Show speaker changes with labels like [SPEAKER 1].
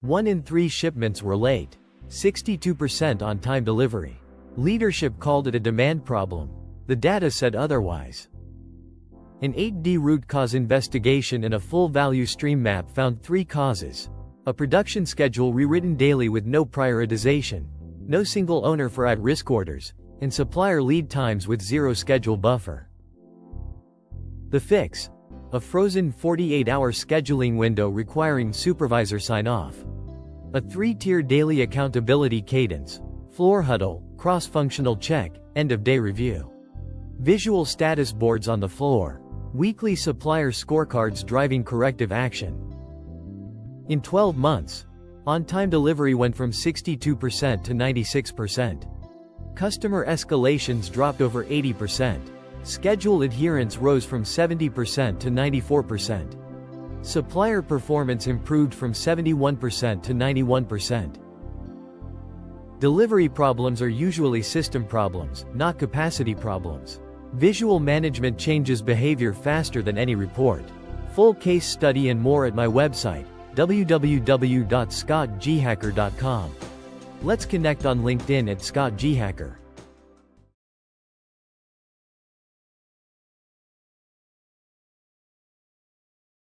[SPEAKER 1] 1 in 3 shipments were late. 62% on-time delivery. Leadership called it a demand problem. The data said otherwise. An 8D root cause investigation and a full value stream map found 3 causes. A production schedule rewritten daily with no prioritization, no single owner for at-risk orders, and supplier lead times with 0 schedule buffer. The fix: a frozen 48-hour scheduling window requiring supervisor sign-off. A 3-tier daily accountability cadence: floor huddle, cross-functional check, end-of-day review. Visual status boards on the floor. Weekly supplier scorecards driving corrective action. In 12 months, on-time delivery went from 62% to 96%. Customer escalations dropped over 80%. Schedule adherence rose from 70% to 94%. Supplier performance improved from 71% to 91%. Delivery problems are usually system problems, not capacity problems. Visual management changes behavior faster than any report. Full case study and more at my website, www.scottghacker.com. Let's connect on LinkedIn at scottghacker.